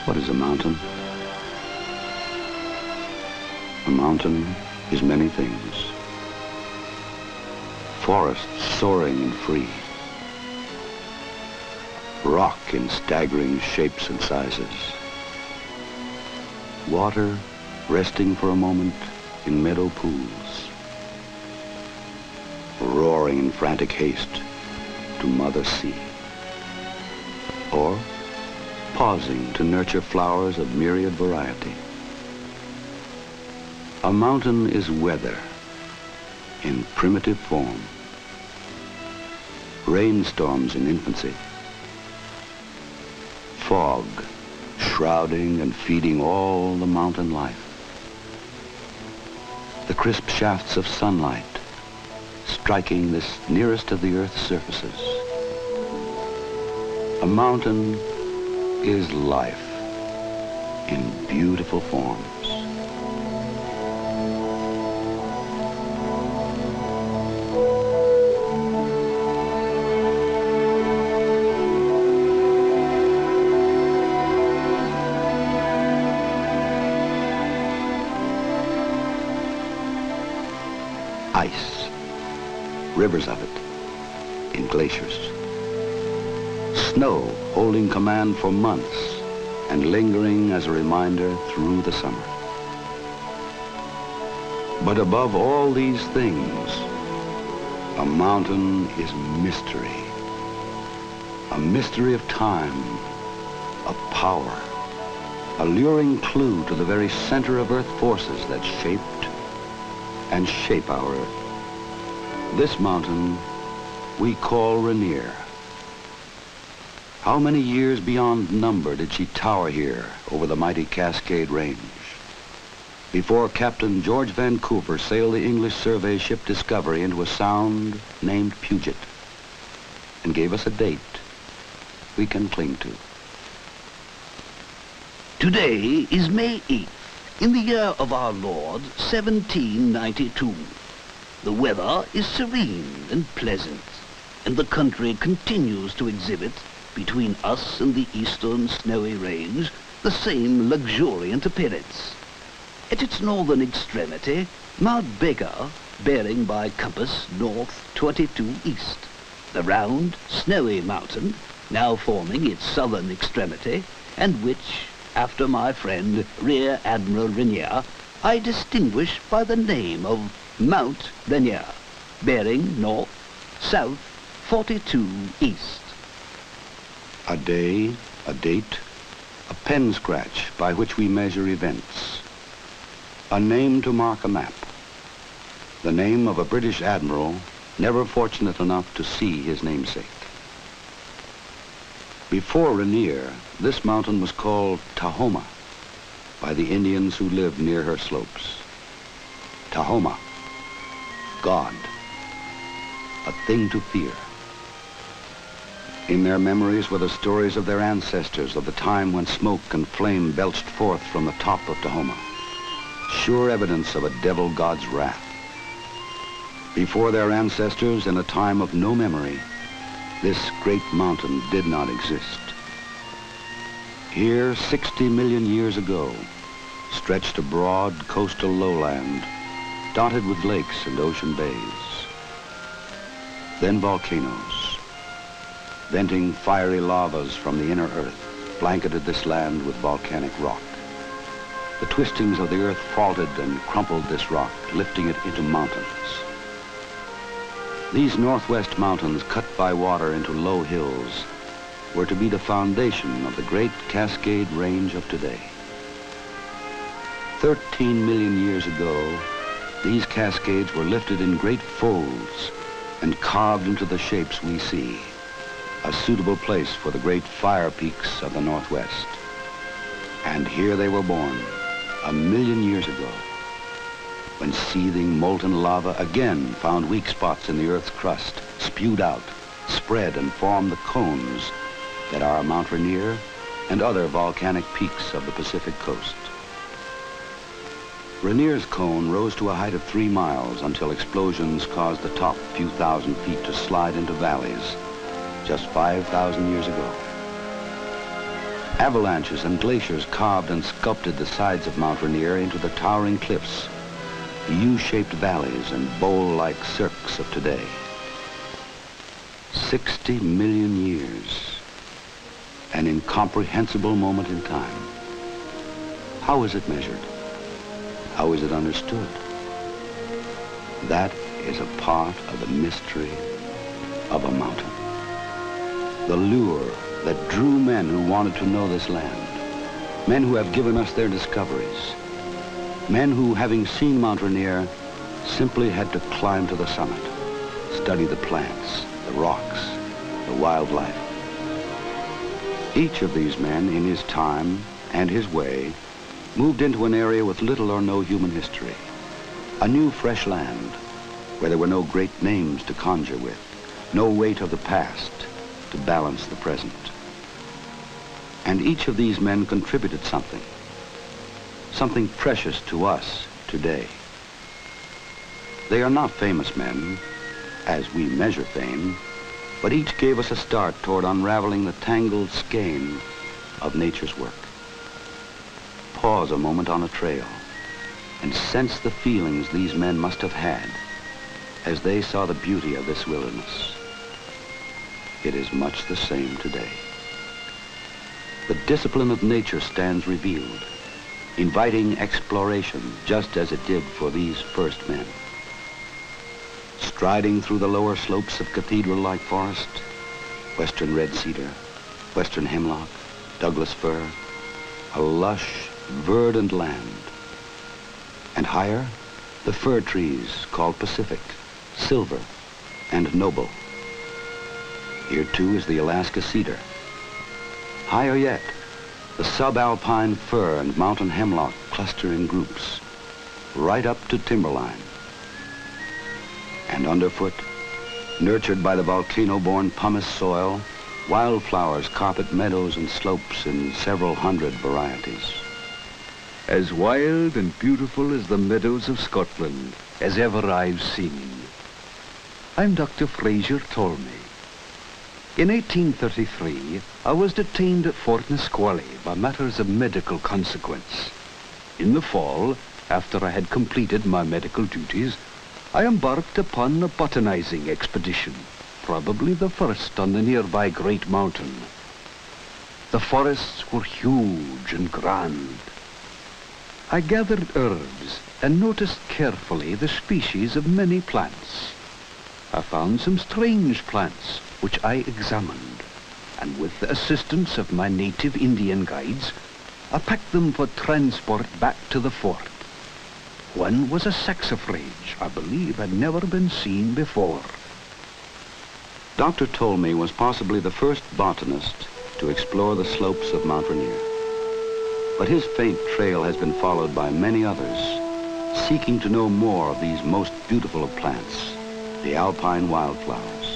What is a mountain? A mountain is many things. Forests soaring and free. Rock in staggering shapes and sizes. Water resting for a moment in meadow pools. Roaring in frantic haste to Mother Sea. Or pausing to nurture flowers of myriad variety. A mountain is weather in primitive form. Rainstorms in infancy. Fog shrouding and feeding all the mountain life. The crisp shafts of sunlight striking this nearest of the earth's surfaces. A mountain is life in beautiful forms. Ice, rivers of it, in glaciers. Snow holding command for months and lingering as a reminder through the summer. But above all these things, a mountain is mystery. A mystery of time, of power, a luring clue to the very center of Earth forces that shaped and shape our Earth. This mountain we call Rainier. How many years beyond number did she tower here over the mighty Cascade Range? Before Captain George Vancouver sailed the English survey ship Discovery into a sound named Puget and gave us a date we can cling to. Today is May 8th. In the year of our Lord, 1792. The weather is serene and pleasant, and the country continues to exhibit, between us and the eastern snowy range, the same luxuriant appearance. At its northern extremity, Mount Baker, bearing by compass north 22 east. The round, snowy mountain, now forming its southern extremity, and which, after my friend Rear Admiral Rainier, I distinguish by the name of Mount Rainier, bearing north, south, 42 east. A day, a date, a pen scratch by which we measure events. A name to mark a map. The name of a British admiral never fortunate enough to see his namesake. Before Rainier, this mountain was called Tahoma by the Indians who lived near her slopes. Tahoma, God, a thing to fear. In their memories were the stories of their ancestors of the time when smoke and flame belched forth from the top of Tahoma, sure evidence of a devil god's wrath. Before their ancestors, in a time of no memory, this great mountain did not exist. Here, 60 million years ago, stretched a broad coastal lowland, dotted with lakes and ocean bays. Then volcanoes, venting fiery lavas from the inner earth, blanketed this land with volcanic rock. The twistings of the earth faulted and crumpled this rock, lifting it into mountains. These northwest mountains, cut by water into low hills, were to be the foundation of the great Cascade Range of today. 13 million years ago, these cascades were lifted in great folds and carved into the shapes we see, a suitable place for the great fire peaks of the Northwest. And here they were born, 1 million years ago, when seething molten lava again found weak spots in the Earth's crust, spewed out, spread and formed the cones that are Mount Rainier and other volcanic peaks of the Pacific coast. Rainier's cone rose to a height of 3 miles until explosions caused the top few thousand feet to slide into valleys just 5,000 years ago. Avalanches and glaciers carved and sculpted the sides of Mount Rainier into the towering cliffs, the U-shaped valleys and bowl-like cirques of today. 60 million years, an incomprehensible moment in time. How is it measured? How is it understood? That is a part of the mystery of a mountain. The lure that drew men who wanted to know this land, men who have given us their discoveries, men who, having seen Mount Rainier, simply had to climb to the summit, study the plants, the rocks, the wildlife. Each of these men, in his time and his way, moved into an area with little or no human history, a new fresh land where there were no great names to conjure with, no weight of the past to balance the present. And each of these men contributed something precious to us today. They are not famous men, as we measure fame, but each gave us a start toward unraveling the tangled skein of nature's work. Pause a moment on a trail and sense the feelings these men must have had as they saw the beauty of this wilderness. It is much the same today. The discipline of nature stands revealed, inviting exploration just as it did for these first men. Striding through the lower slopes of cathedral-like forest, western red cedar, western hemlock, Douglas fir, a lush, verdant land. And higher, the fir trees called Pacific, Silver, and Noble. Here too is the Alaska cedar. Higher yet, the subalpine fir and mountain hemlock cluster in groups, right up to timberline. And underfoot, nurtured by the volcano-born pumice soil, wildflowers carpet meadows and slopes in several hundred varieties. As wild and beautiful as the meadows of Scotland as ever I've seen. I'm Dr. Fraser Tolmie. In 1833, I was detained at Fort Nisqually by matters of medical consequence. In the fall, after I had completed my medical duties, I embarked upon a botanizing expedition, probably the first on the nearby Great Mountain. The forests were huge and grand. I gathered herbs and noticed carefully the species of many plants. I found some strange plants which I examined, and with the assistance of my native Indian guides, I packed them for transport back to the fort. One was a saxifrage I believe had never been seen before. Dr. Tolmie was possibly the first botanist to explore the slopes of Mount Rainier. But his faint trail has been followed by many others, seeking to know more of these most beautiful of plants, the alpine wildflowers.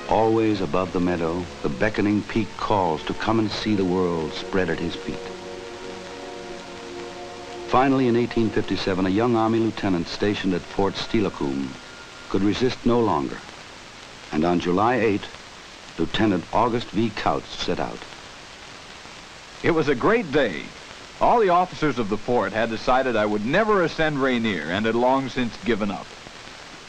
Always above the meadow, the beckoning peak calls to come and see the world spread at his feet. Finally, in 1857, a young Army lieutenant stationed at Fort Steilacoom could resist no longer. And on July 8, Lieutenant August V. Couch set out. It was a great day. All the officers of the fort had decided I would never ascend Rainier and had long since given up.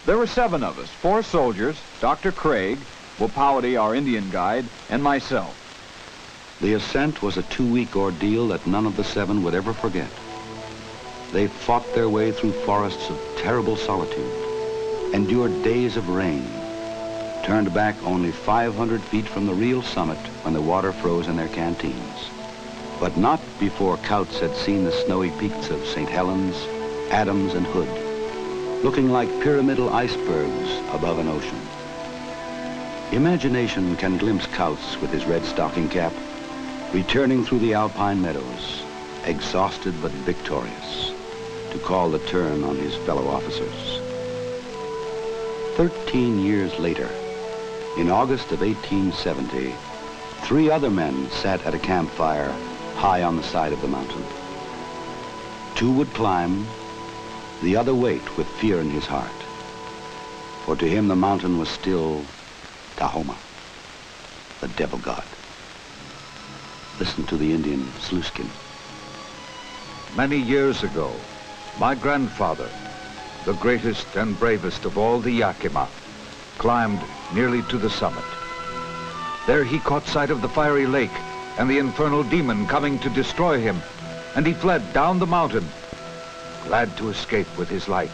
There were 7 of us, 4 soldiers, Dr. Craig, Wapowdy, our Indian guide, and myself. The ascent was a 2-week ordeal that none of the 7 would ever forget. They fought their way through forests of terrible solitude, endured days of rain, turned back only 500 feet from the real summit when the water froze in their canteens. But not before Couts had seen the snowy peaks of St. Helens, Adams, and Hood, looking like pyramidal icebergs above an ocean. Imagination can glimpse Couts with his red stocking cap, returning through the alpine meadows, exhausted but victorious, to call the turn on his fellow officers. 13 years later, in August of 1870, 3 other men sat at a campfire high on the side of the mountain. 2 would climb, the other wait with fear in his heart. For to him the mountain was still Tahoma, the devil god. Listen to the Indian Sluiskin. Many years ago, my grandfather, the greatest and bravest of all the Yakima, climbed nearly to the summit. There he caught sight of the fiery lake and the infernal demon coming to destroy him, and he fled down the mountain, glad to escape with his life.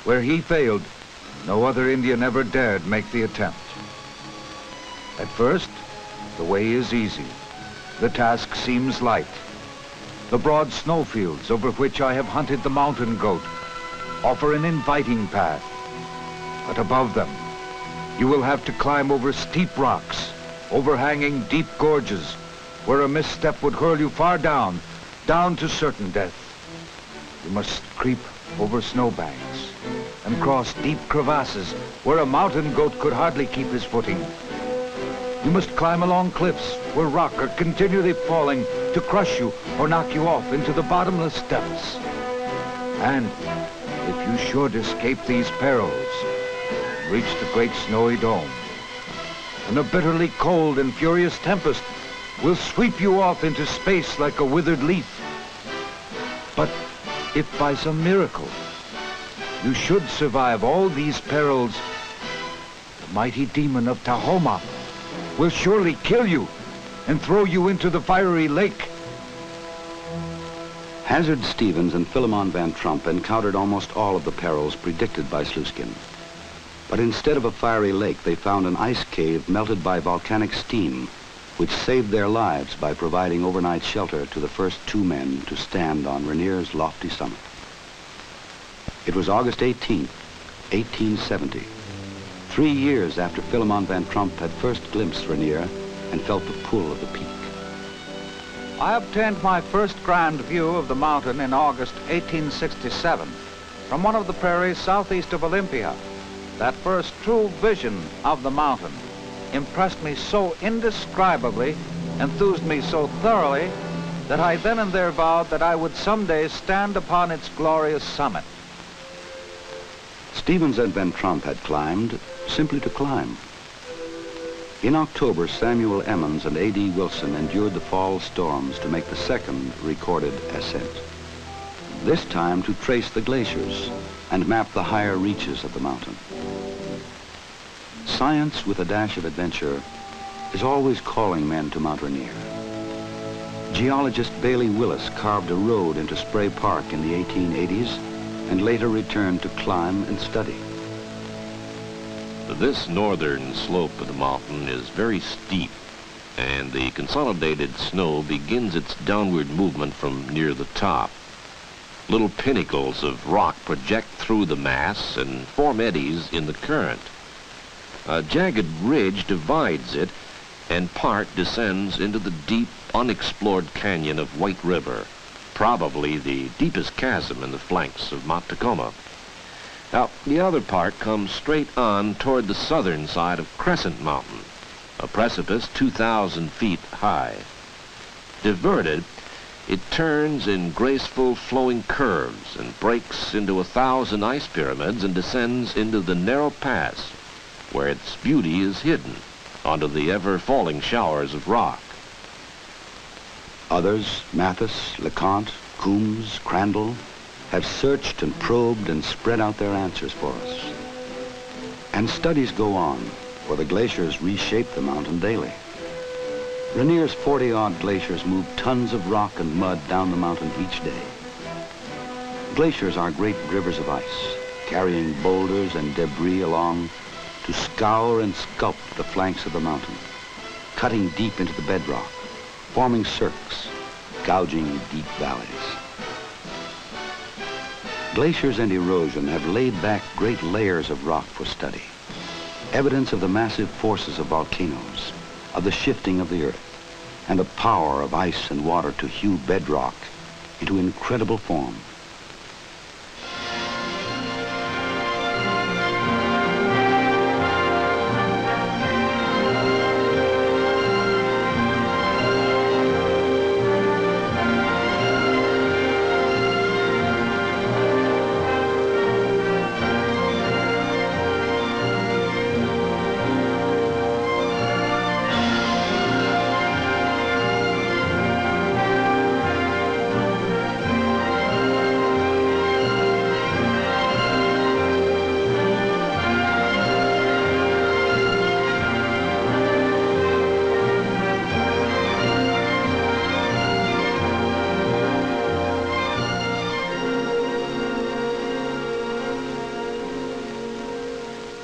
Where he failed, no other Indian ever dared make the attempt. At first, the way is easy. The task seems light. The broad snowfields over which I have hunted the mountain goat offer an inviting path. But above them, you will have to climb over steep rocks, overhanging deep gorges, where a misstep would hurl you far down to certain death. You must creep over snowbanks and cross deep crevasses where a mountain goat could hardly keep his footing. You must climb along cliffs where rock are continually falling to crush you or knock you off into the bottomless depths. And if you should escape these perils, reach the great snowy dome, and a bitterly cold and furious tempest will sweep you off into space like a withered leaf. But if by some miracle you should survive all these perils, the mighty demon of Tahoma will surely kill you and throw you into the fiery lake. Hazard Stevens and Philemon Van Trump encountered almost all of the perils predicted by Sluiskin. But instead of a fiery lake, they found an ice cave melted by volcanic steam, which saved their lives by providing overnight shelter to the first 2 men to stand on Rainier's lofty summit. It was August 18th, 1870, 3 years after Philemon Van Trump had first glimpsed Rainier and felt the pull of the peak. I obtained my first grand view of the mountain in August 1867 from one of the prairies southeast of Olympia. That first true vision of the mountain impressed me so indescribably, enthused me so thoroughly, that I then and there vowed that I would someday stand upon its glorious summit. Stevens and Van Trump had climbed simply to climb. In October, Samuel Emmons and A.D. Wilson endured the fall storms to make the second recorded ascent. This time to trace the glaciers and map the higher reaches of the mountain. Science with a dash of adventure is always calling men to Mount Rainier. Geologist Bailey Willis carved a road into Spray Park in the 1880s and later returned to climb and study. This northern slope of the mountain is very steep, and the consolidated snow begins its downward movement from near the top. Little pinnacles of rock project through the mass and form eddies in the current. A jagged ridge divides it, and part descends into the deep, unexplored canyon of White River, probably the deepest chasm in the flanks of Mount Tacoma. Now, the other part comes straight on toward the southern side of Crescent Mountain, a precipice 2,000 feet high. Diverted, it turns in graceful flowing curves and breaks into 1,000 ice pyramids and descends into the narrow pass, where its beauty is hidden under the ever-falling showers of rock. Others, Mathis, LeConte, Coombs, Crandall, have searched and probed and spread out their answers for us. And studies go on, for the glaciers reshape the mountain daily. Rainier's 40-odd glaciers move tons of rock and mud down the mountain each day. Glaciers are great rivers of ice, carrying boulders and debris along to scour and sculpt the flanks of the mountain, cutting deep into the bedrock, forming cirques, gouging deep valleys. Glaciers and erosion have laid back great layers of rock for study, evidence of the massive forces of volcanoes, of the shifting of the earth, and the power of ice and water to hew bedrock into incredible form.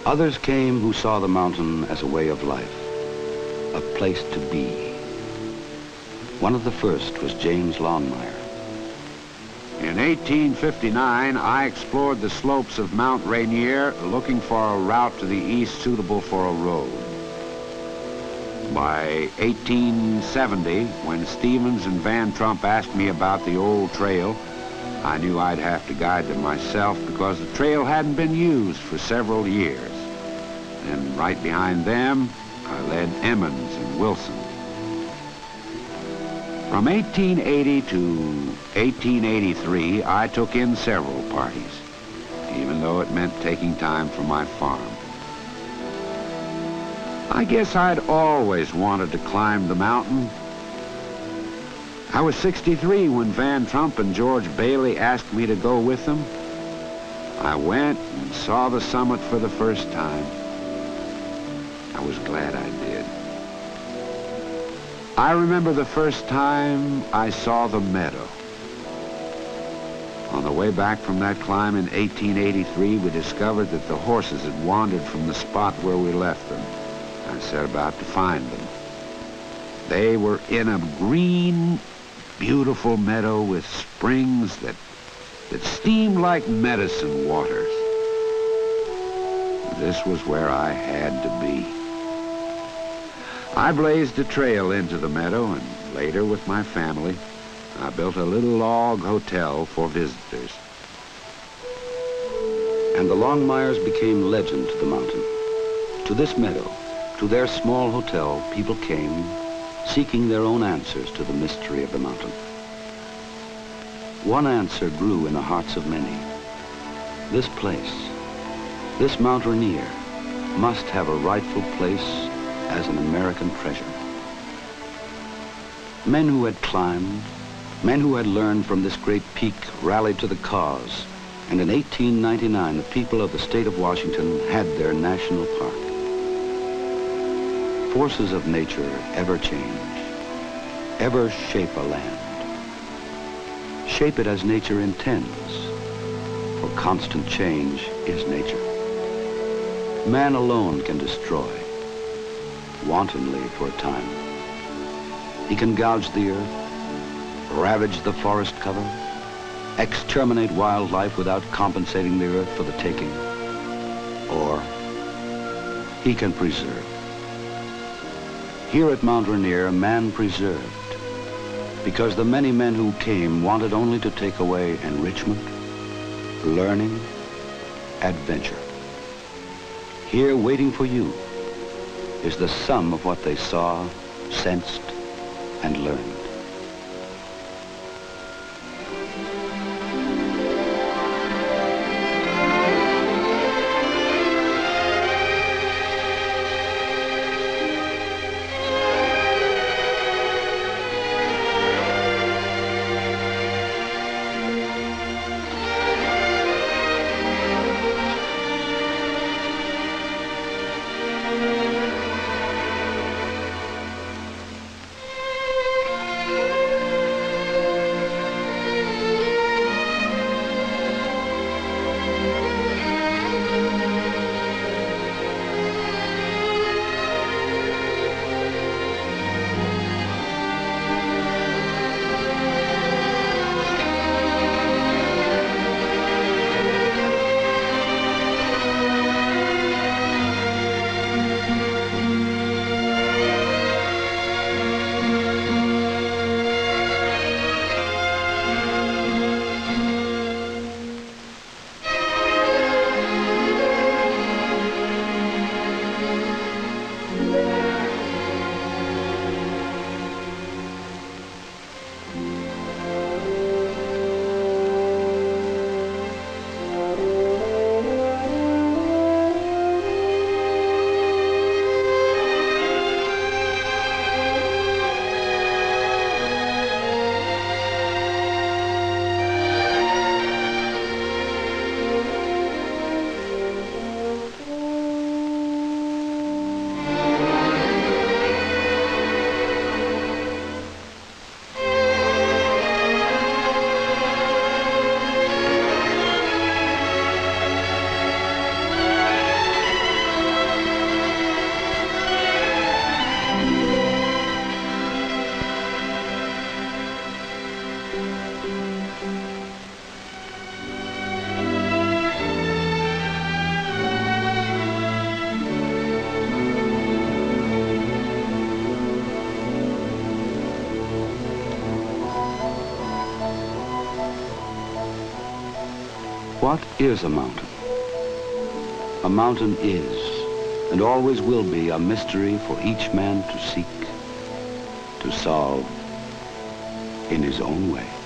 Others came who saw the mountain as a way of life, a place to be. One of the first was James Longmire. In 1859, I explored the slopes of Mount Rainier looking for a route to the east suitable for a road. By 1870, when Stevens and Van Trump asked me about the old trail, I knew I'd have to guide them myself because the trail hadn't been used for several years. And right behind them, I led Emmons and Wilson. From 1880 to 1883, I took in several parties, even though it meant taking time from my farm. I guess I'd always wanted to climb the mountain. I was 63 when Van Trump and George Bailey asked me to go with them. I went and saw the summit for the first time. I was glad I did. I remember the first time I saw the meadow. On the way back from that climb in 1883, we discovered that the horses had wandered from the spot where we left them. I set about to find them. They were in a green, beautiful meadow with springs that steamed like medicine waters. This was where I had to be. I blazed a trail into the meadow, and later with my family, I built a little log hotel for visitors. And the Longmires became legend to the mountain. To this meadow, to their small hotel, people came, seeking their own answers to the mystery of the mountain. One answer grew in the hearts of many. This place, this Mount Rainier, must have a rightful place as an American treasure. Men who had climbed, men who had learned from this great peak rallied to the cause, and in 1899 the people of the state of Washington had their national park. Forces of nature ever change, ever shape a land. Shape it as nature intends, for constant change is nature. Man alone can destroy, wantonly for a time. He can gouge the earth, ravage the forest cover, exterminate wildlife without compensating the earth for the taking. Or he can preserve. Here at Mount Rainier, man preserved, because the many men who came wanted only to take away enrichment, learning, adventure. Here, waiting for you, is the sum of what they saw, sensed, and learned. What is a mountain? A mountain is, and always will be, a mystery for each man to seek, to solve in his own way.